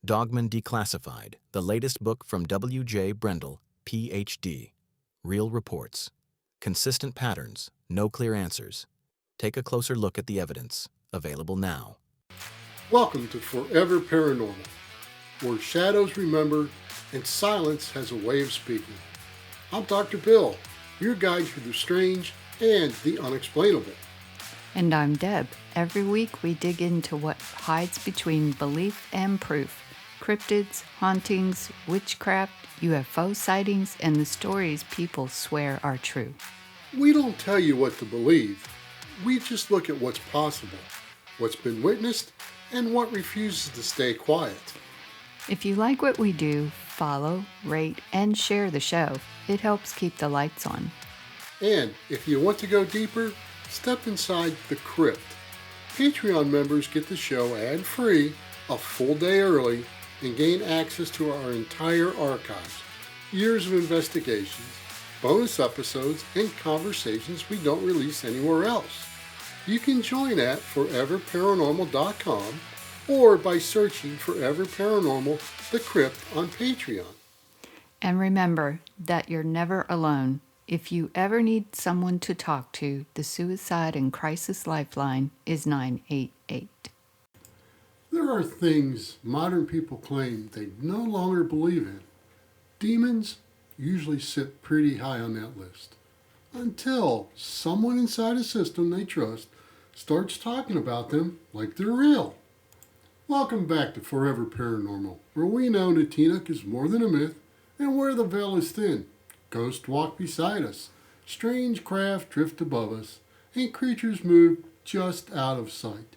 Dogman Declassified, the latest book from W.J. Brendel, Ph.D. Real reports. Consistent patterns, no clear answers. Take a closer look at the evidence. Available now. Welcome to Forever Paranormal, where shadows remember and silence has a way of speaking. I'm Dr. Bill, your guide through the strange and the unexplainable. And I'm Deb. Every week we dig into what hides between belief and proof. Cryptids, hauntings, witchcraft, UFO sightings, and the stories people swear are true. We don't tell you what to believe. We just look at what's possible, what's been witnessed, and what refuses to stay quiet. If you like what we do, follow, rate, and share the show. It helps keep the lights on. And if you want to go deeper, step inside the crypt. Patreon members get the show ad-free, a full day early, and gain access to our entire archives, years of investigations, bonus episodes, and conversations we don't release anywhere else. You can join at foreverparanormal.com or by searching Forever Paranormal The Crypt on Patreon. And remember that you're never alone. If you ever need someone to talk to, the Suicide and Crisis Lifeline is 988. There are things modern people claim they no longer believe in. Demons usually sit pretty high on that list, until someone inside a system they trust starts talking about them like they're real. Welcome back to Forever Paranormal, where we know Natinak is more than a myth, and where the veil is thin. Ghosts walk beside us, strange craft drift above us, and creatures move just out of sight.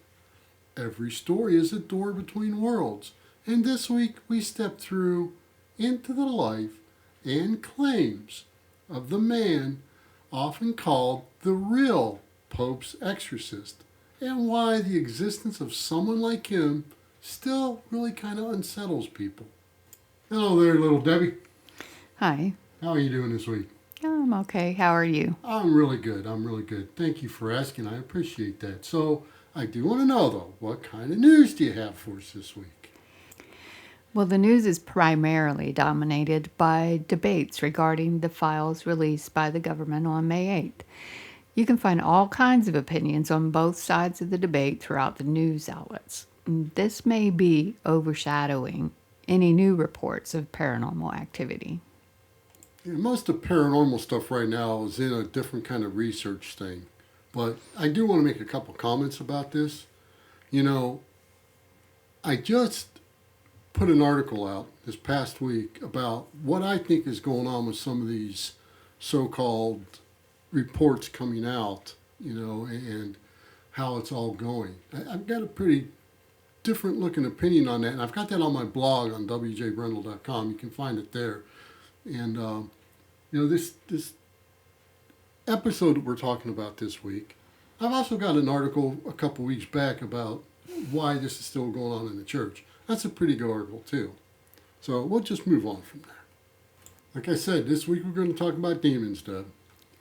Every story is a door between worlds, and this week we step through into the life and claims of the man often called the real Pope's exorcist, and why the existence of someone like him still really kind of unsettles people. Hello there, little Debbie. Hi. How are you doing this week? I'm okay. How are you? I'm really good. Thank you for asking. I appreciate that. So, I do want to know, though, what kind of news do you have for us this week? Well, the news is primarily dominated by debates regarding the files released by the government on May 8th. You can find all kinds of opinions on both sides of the debate throughout the news outlets. This may be overshadowing any new reports of paranormal activity. Yeah, most of paranormal stuff right now is in a different kind of research thing. But I do want to make a couple comments about this. You know, I just put an article out this past week about what I think is going on with some of these so-called reports coming out, you know, and how it's all going. I've got a pretty different looking opinion on that, and I've got that on my blog on wjbrendel.com. You can find it there. And, you know, this episode that we're talking about this week, I've also got an article a couple weeks back about why this is still going on in the church. That's a pretty good article too. So we'll just move on from there. Like I said, this week we're going to talk about demons, Deb.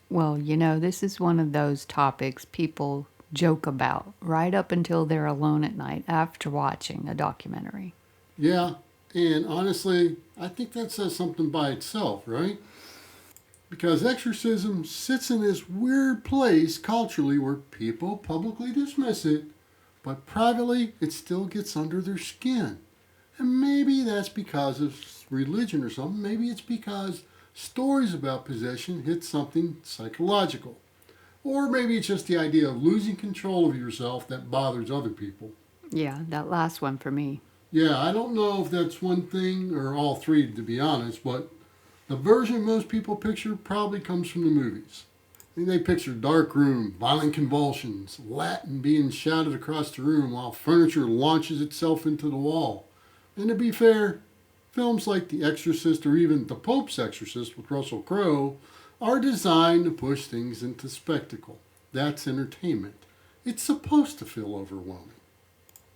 Well, you know, this is one of those topics people joke about right up until they're alone at night after watching a documentary. Yeah, and honestly, I think that says something by itself, right? Because exorcism sits in this weird place culturally where people publicly dismiss it, but privately it still gets under their skin. And maybe that's because of religion or something. Maybe it's because stories about possession hit something psychological. Or maybe it's just the idea of losing control of yourself that bothers other people. Yeah, that last one for me. Yeah, I don't know if that's one thing or all three, to be honest, but the version most people picture probably comes from the movies. I mean, they picture dark room, violent convulsions, Latin being shouted across the room while furniture launches itself into the wall. And to be fair, films like The Exorcist or even The Pope's Exorcist with Russell Crowe are designed to push things into spectacle. That's entertainment. It's supposed to feel overwhelming.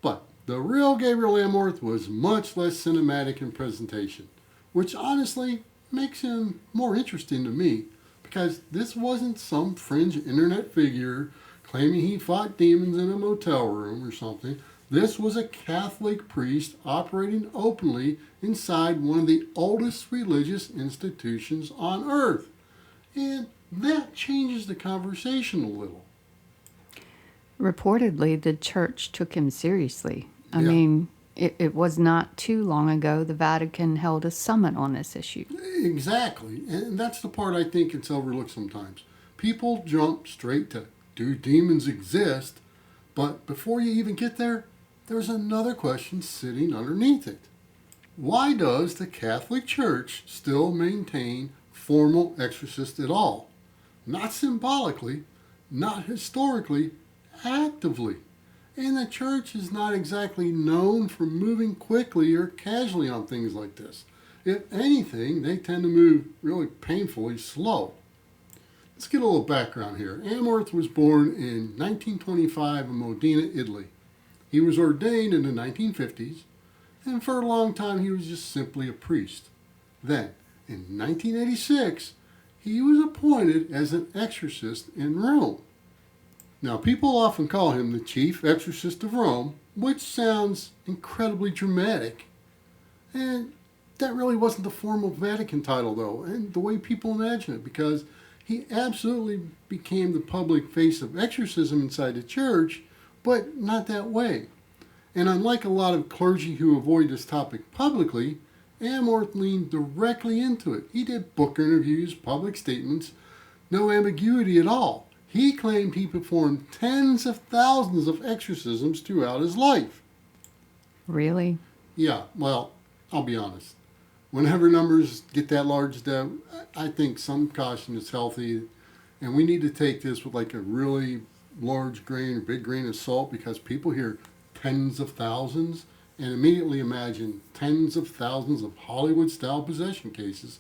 But the real Gabriele Amorth was much less cinematic in presentation, which honestly makes him more interesting to me, because this wasn't some fringe internet figure claiming he fought demons in a motel room or something. This was a Catholic priest operating openly inside one of the oldest religious institutions on earth. And that changes the conversation a little. Reportedly, the church took him seriously. I Yeah. mean, it was not too long ago the Vatican held a summit on this issue. Exactly. And that's the part I think it's overlooked sometimes. People jump straight to, do demons exist? But before you even get there, there's another question sitting underneath it. Why does the Catholic Church still maintain formal exorcists at all? Not symbolically, not historically, actively. And the church is not exactly known for moving quickly or casually on things like this. If anything, they tend to move really painfully slow. Let's get a little background here. Amorth was born in 1925 in Modena, Italy. He was ordained in the 1950s, and for a long time he was just simply a priest. Then, in 1986, he was appointed as an exorcist in Rome. Now, people often call him the Chief Exorcist of Rome, which sounds incredibly dramatic. And that really wasn't the formal Vatican title, though, and the way people imagine it, because he absolutely became the public face of exorcism inside the church, but not that way. And unlike a lot of clergy who avoid this topic publicly, Amorth leaned directly into it. He did book interviews, public statements, no ambiguity at all. He claimed he performed tens of thousands of exorcisms throughout his life. Really? Yeah, well, I'll be honest. Whenever numbers get that large, Deb, I think some caution is healthy, and we need to take this with like a really large grain or big grain of salt, because people hear tens of thousands and immediately imagine tens of thousands of Hollywood-style possession cases,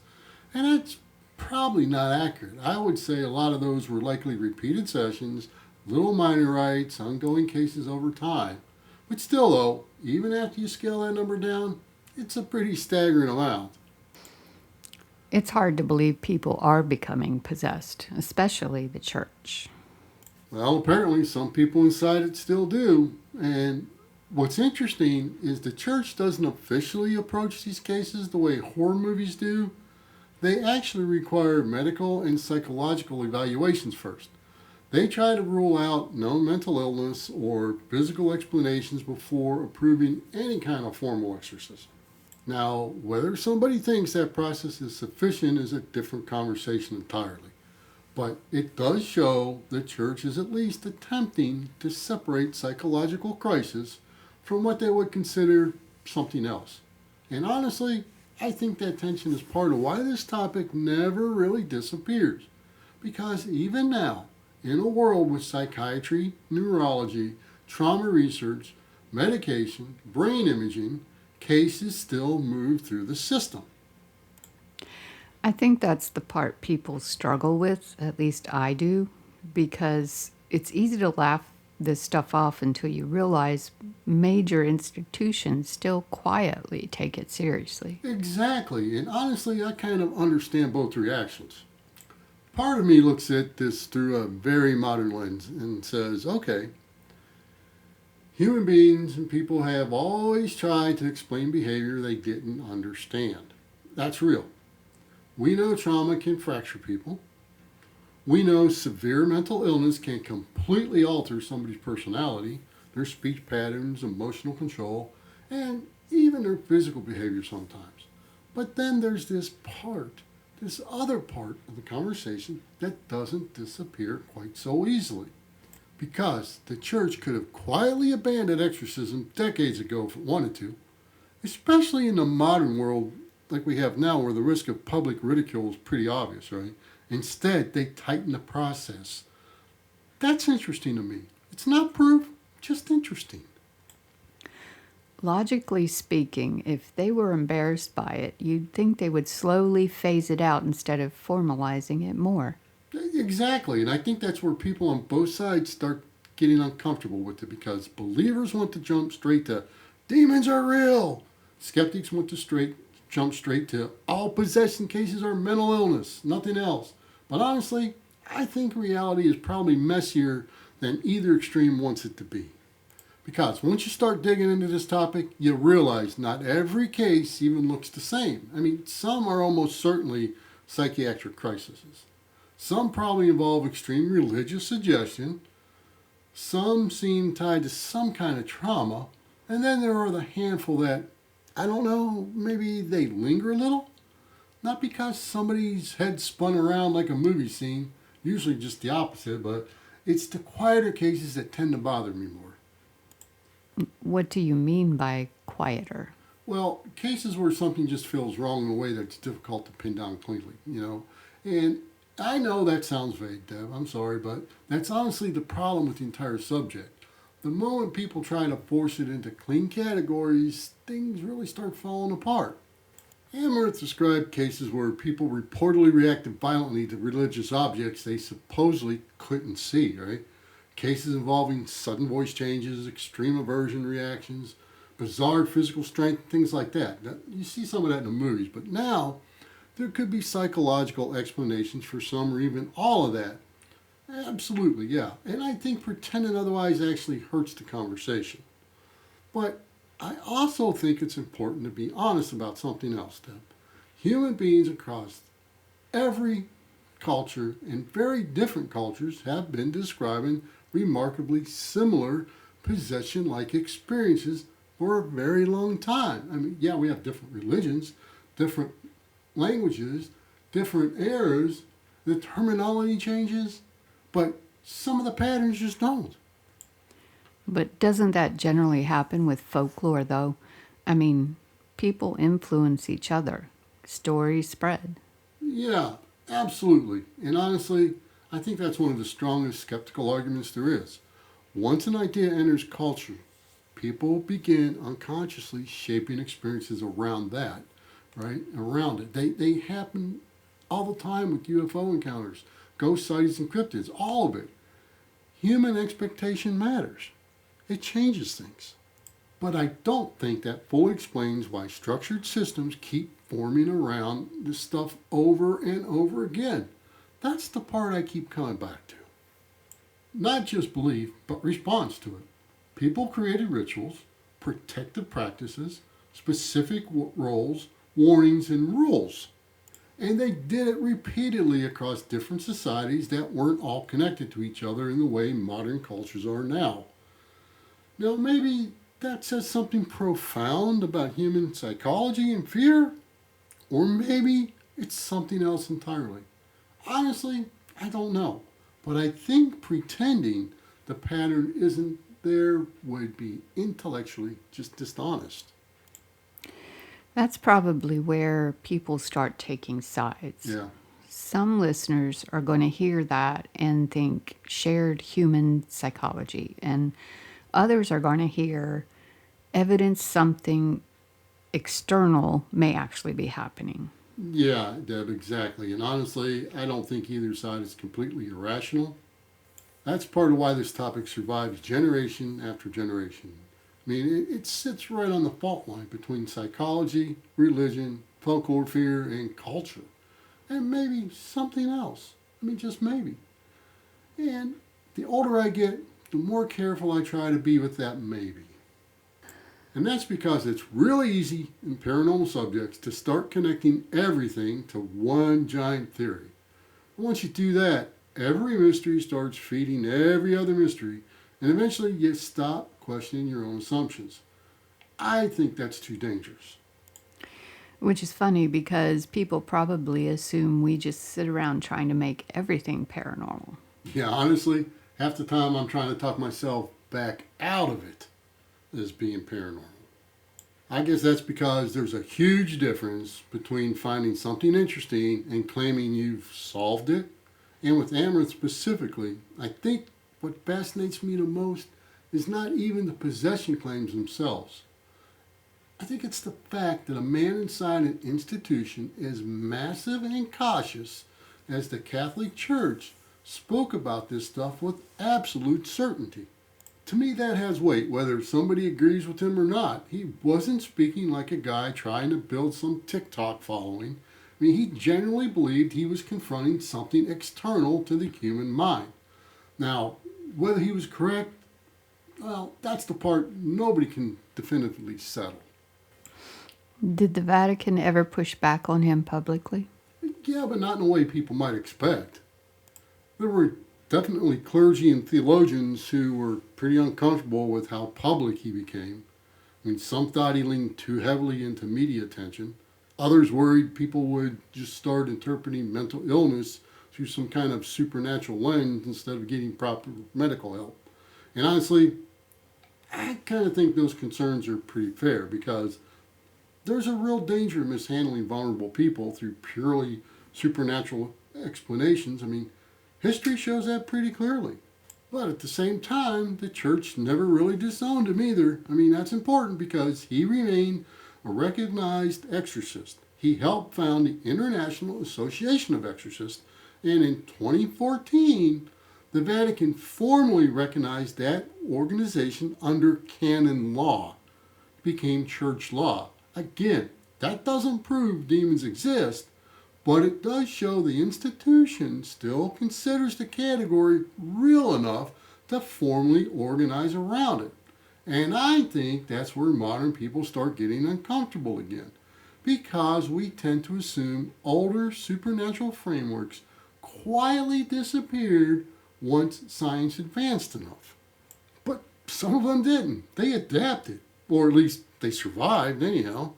and that's probably not accurate. I would say a lot of those were likely repeated sessions, little minor rites, ongoing cases over time. But still, though, even after you scale that number down, it's a pretty staggering amount. It's hard to believe people are becoming possessed, especially the church. Well, apparently some people inside it still do. And what's interesting is the church doesn't officially approach these cases the way horror movies do. They actually require medical and psychological evaluations first. They try to rule out known mental illness or physical explanations before approving any kind of formal exorcism. Now, whether somebody thinks that process is sufficient is a different conversation entirely. But it does show the church is at least attempting to separate psychological crisis from what they would consider something else. And honestly, I think that tension is part of why this topic never really disappears. Because even now, in a world with psychiatry, neurology, trauma research, medication, brain imaging, cases still move through the system. I think that's the part people struggle with, at least I do, because it's easy to laugh this stuff off until you realize major institutions still quietly take it seriously. Exactly, and honestly, I kind of understand both reactions. Part of me looks at this through a very modern lens and says, okay, human beings and people have always tried to explain behavior they didn't understand. That's real. We know trauma can fracture people. We know severe mental illness can completely alter somebody's personality, their speech patterns, emotional control, and even their physical behavior sometimes. But then there's this other part of the conversation that doesn't disappear quite so easily. Because the church could have quietly abandoned exorcism decades ago if it wanted to, especially in the modern world like we have now where the risk of public ridicule is pretty obvious, right? Instead, they tighten the process. That's interesting to me. It's not proof, just interesting. Logically speaking, if they were embarrassed by it, you'd think they would slowly phase it out instead of formalizing it more. Exactly, and I think that's where people on both sides start getting uncomfortable with it, because believers want to jump straight to demons are real. Skeptics want to jump straight to all possession cases are mental illness, nothing else. But honestly, I think reality is probably messier than either extreme wants it to be. Because once you start digging into this topic, you realize not every case even looks the same. I mean, some are almost certainly psychiatric crises. Some probably involve extreme religious suggestion. Some seem tied to some kind of trauma. And then there are the handful that, I don't know, maybe they linger a little. Not because somebody's head spun around like a movie scene, usually just the opposite, but it's the quieter cases that tend to bother me more. What do you mean by quieter? Well, cases where something just feels wrong in a way that's difficult to pin down cleanly, And I know that sounds vague, Deb, I'm sorry, but that's honestly the problem with the entire subject. The moment people try to force it into clean categories, things really start falling apart. Amorth described cases where people reportedly reacted violently to religious objects they supposedly couldn't see, right? Cases involving sudden voice changes, extreme aversion reactions, bizarre physical strength, things like that. You see some of that in the movies, but now there could be psychological explanations for some or even all of that. Absolutely, yeah. And I think pretending otherwise actually hurts the conversation. But I also think it's important to be honest about something else, Deb. Human beings across every culture and very different cultures have been describing remarkably similar possession-like experiences for a very long time. I mean, yeah, we have different religions, different languages, different eras, the terminology changes, but some of the patterns just don't. But doesn't that generally happen with folklore, though? I mean, people influence each other. Stories spread. Yeah, absolutely. And honestly, I think that's one of the strongest skeptical arguments there is. Once an idea enters culture, people begin unconsciously shaping experiences around that, right? Around it. They happen all the time with UFO encounters, ghost sightings and cryptids, all of it. Human expectation matters. It changes things. But I don't think that fully explains why structured systems keep forming around this stuff over and over again. That's the part I keep coming back to. Not just belief, but response to it. People created rituals, protective practices, specific roles, warnings, and rules. And they did it repeatedly across different societies that weren't all connected to each other in the way modern cultures are now. Now, maybe that says something profound about human psychology and fear, or maybe it's something else entirely. Honestly, I don't know. But I think pretending the pattern isn't there would be intellectually just dishonest. That's probably where people start taking sides. Yeah. Some listeners are going to hear that and think shared human psychology, and others are going to hear evidence something external may actually be happening. Yeah, Deb, exactly. And honestly, I don't think either side is completely irrational. That's part of why this topic survives generation after generation. I mean, it sits right on the fault line between psychology, religion, folklore, fear, and culture. And maybe something else. I mean, just maybe. And the older I get, the more careful I try to be with that maybe. And that's because it's really easy in paranormal subjects to start connecting everything to one giant theory. And once you do that, every mystery starts feeding every other mystery, and eventually you stop questioning your own assumptions. I think that's too dangerous. Which is funny because people probably assume we just sit around trying to make everything paranormal. Yeah, honestly, half the time I'm trying to talk myself back out of it as being paranormal. I guess that's because there's a huge difference between finding something interesting and claiming you've solved it. And with Amorth specifically, I think what fascinates me the most is not even the possession claims themselves. I think it's the fact that a man inside an institution as massive and cautious as the Catholic Church spoke about this stuff with absolute certainty. To me, that has weight, whether somebody agrees with him or not. He wasn't speaking like a guy trying to build some TikTok following. I mean, he genuinely believed he was confronting something external to the human mind. Now, whether he was correct, Well, that's the part nobody can definitively settle. Did the Vatican ever push back on him publicly? Yeah, but not in a way people might expect. There were definitely clergy and theologians who were pretty uncomfortable with how public he became. I mean, some thought he leaned too heavily into media attention. Others worried people would just start interpreting mental illness through some kind of supernatural lens instead of getting proper medical help. And honestly, I kind of think those concerns are pretty fair because there's a real danger of mishandling vulnerable people through purely supernatural explanations. I mean, history shows that pretty clearly. But at the same time, the church never really disowned him either. I mean, that's important because he remained a recognized exorcist. He helped found the International Association of Exorcists, and in 2014, the Vatican formally recognized that organization under canon law. It became church law. Again, that doesn't prove demons exist, but it does show the institution still considers the category real enough to formally organize around it. And I think that's where modern people start getting uncomfortable again, because we tend to assume older supernatural frameworks quietly disappeared once science advanced enough. But some of them didn't. They adapted, or at least they survived anyhow.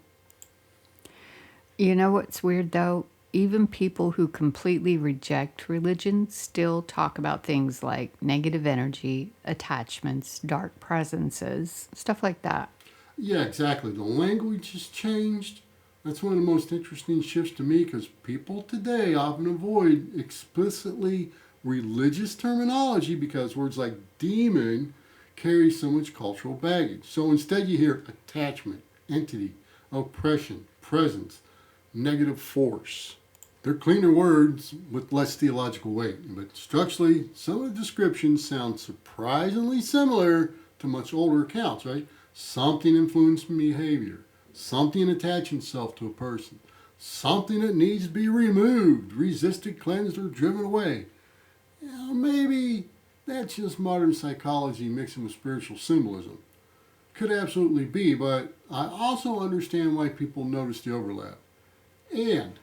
You know what's weird though? Even people who completely reject religion still talk about things like negative energy, attachments, dark presences, stuff like that. Yeah, exactly. The language has changed. That's one of the most interesting shifts to me because people today often avoid explicitly religious terminology because words like demon carry so much cultural baggage. So instead you hear attachment, entity, oppression, presence, negative force. They're cleaner words with less theological weight, but structurally, some of the descriptions sound surprisingly similar to much older accounts, right? Something influencing behavior, something attaching itself to a person, something that needs to be removed, resisted, cleansed, or driven away. You know, maybe that's just modern psychology mixing with spiritual symbolism. Could absolutely be, but I also understand why people notice the overlap. And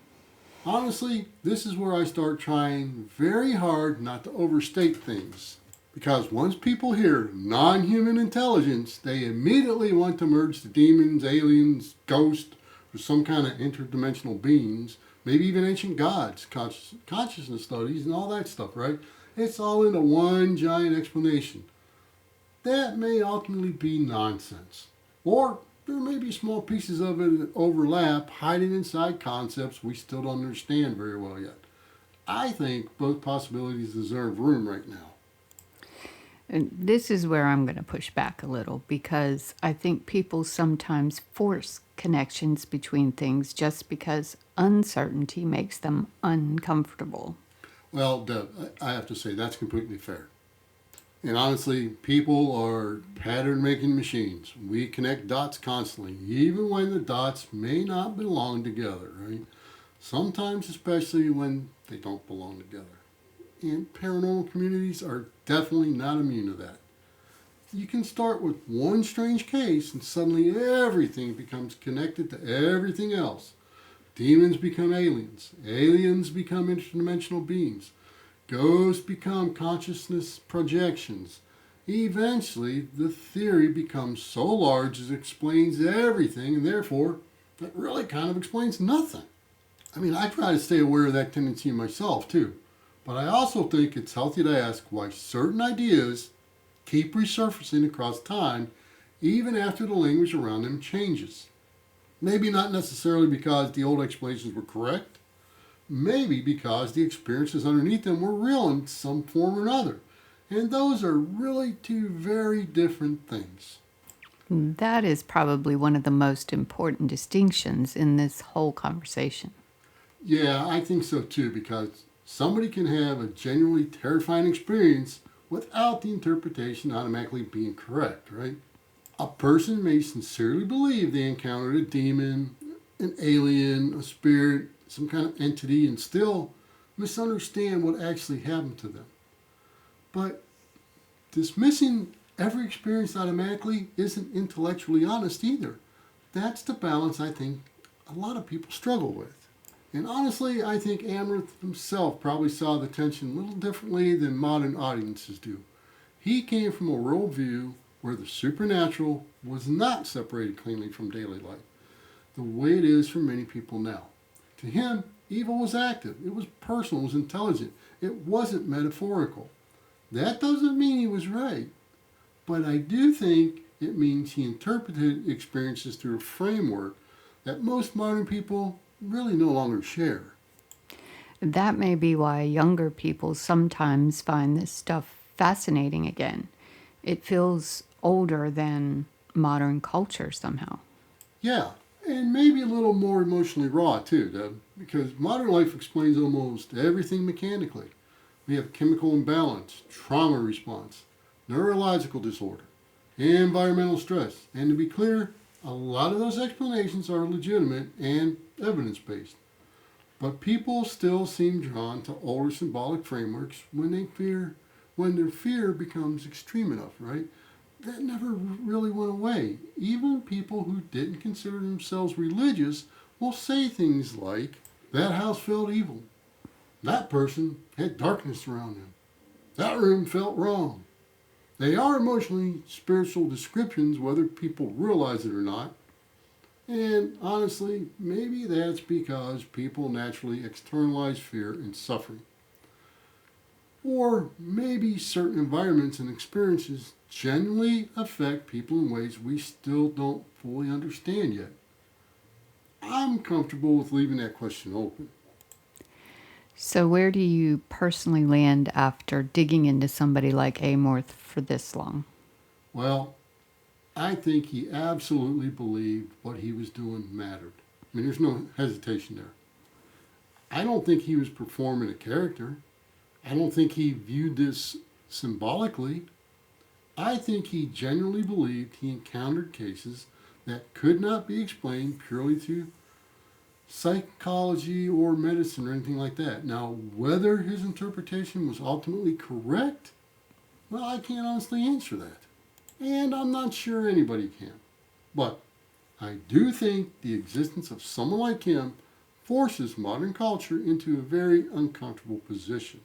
honestly, this is where I start trying very hard not to overstate things. Because once people hear non-human intelligence, they immediately want to merge the demons, aliens, ghosts, or some kind of interdimensional beings, maybe even ancient gods, consciousness studies, and all that stuff, right? It's all into one giant explanation. That may ultimately be nonsense. Or there may be small pieces of it that overlap, hiding inside concepts we still don't understand very well yet. I think both possibilities deserve room right now. And this is where I'm going to push back a little because I think people sometimes force connections between things just because uncertainty makes them uncomfortable. Well, Deb, I have to say that's completely fair. And honestly, people are pattern making machines. We connect dots constantly, even when the dots may not belong together, right? Sometimes, especially when they don't belong together. And paranormal communities are definitely not immune to that. You can start with one strange case and suddenly everything becomes connected to everything else. Demons become aliens. Aliens become interdimensional beings. Ghosts become consciousness projections. Eventually, the theory becomes so large it explains everything, and therefore, it really kind of explains nothing. I mean, I try to stay aware of that tendency myself, too. But I also think it's healthy to ask why certain ideas keep resurfacing across time, even after the language around them changes. Maybe not necessarily because the old explanations were correct, maybe because the experiences underneath them were real in some form or another. And those are really two very different things. That is probably one of the most important distinctions in this whole conversation. Yeah, I think so too, because somebody can have a genuinely terrifying experience without the interpretation automatically being correct, right? A person may sincerely believe they encountered a demon, an alien, a spirit, some kind of entity, and still misunderstand what actually happened to them. But dismissing every experience automatically isn't intellectually honest either. That's the balance I think a lot of people struggle with. And honestly, I think Amorth himself probably saw the tension a little differently than modern audiences do. He came from a worldview where the supernatural was not separated cleanly from daily life, the way it is for many people now. To him, evil was active, it was personal, it was intelligent, it wasn't metaphorical. That doesn't mean he was right, but I do think it means he interpreted experiences through a framework that most modern people really no longer share. That may be why younger people sometimes find this stuff fascinating again. It feels older than modern culture somehow. Yeah, and maybe a little more emotionally raw too, Deb, because modern life explains almost everything mechanically. We have chemical imbalance, trauma response, neurological disorder, environmental stress. And to be clear, a lot of those explanations are legitimate and evidence-based. But people still seem drawn to older symbolic frameworks when their fear becomes extreme enough, right? That never really went away. Even people who didn't consider themselves religious will say things like, that house felt evil. That person had darkness around them. That room felt wrong. They are emotionally spiritual descriptions, whether people realize it or not. And honestly, maybe that's because people naturally externalize fear and suffering. Or maybe certain environments and experiences genuinely affect people in ways we still don't fully understand yet. I'm comfortable with leaving that question open. So, where do you personally land after digging into somebody like Amorth for this long? Well, I think he absolutely believed what he was doing mattered. I mean, there's no hesitation there. I don't think he was performing a character. I don't think he viewed this symbolically. I think he genuinely believed he encountered cases that could not be explained purely through psychology or medicine or anything like that. Now, whether his interpretation was ultimately correct, well, I can't honestly answer that. And I'm not sure anybody can. But I do think the existence of someone like him forces modern culture into a very uncomfortable position.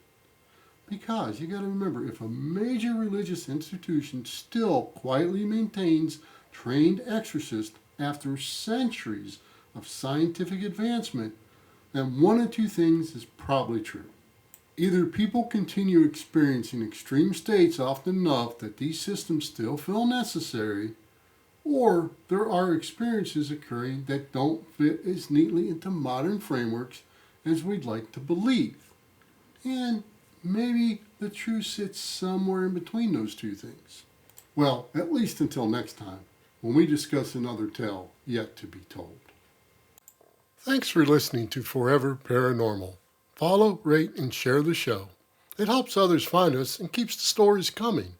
Because you got to remember, if a major religious institution still quietly maintains trained exorcists after centuries of scientific advancement, then one of two things is probably true. Either people continue experiencing extreme states often enough that these systems still feel necessary, or there are experiences occurring that don't fit as neatly into modern frameworks as we'd like to believe. And maybe the truth sits somewhere in between those two things. Well, at least until next time, when we discuss another tale yet to be told. Thanks for listening to Forever Paranormal. Follow, rate, and share the show. It helps others find us and keeps the stories coming.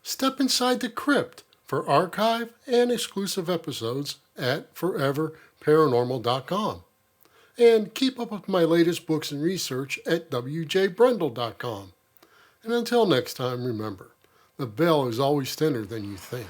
Step inside the crypt for archive and exclusive episodes at foreverparanormal.com. And keep up with my latest books and research at wjbrendel.com. And until next time, remember, the veil is always thinner than you think.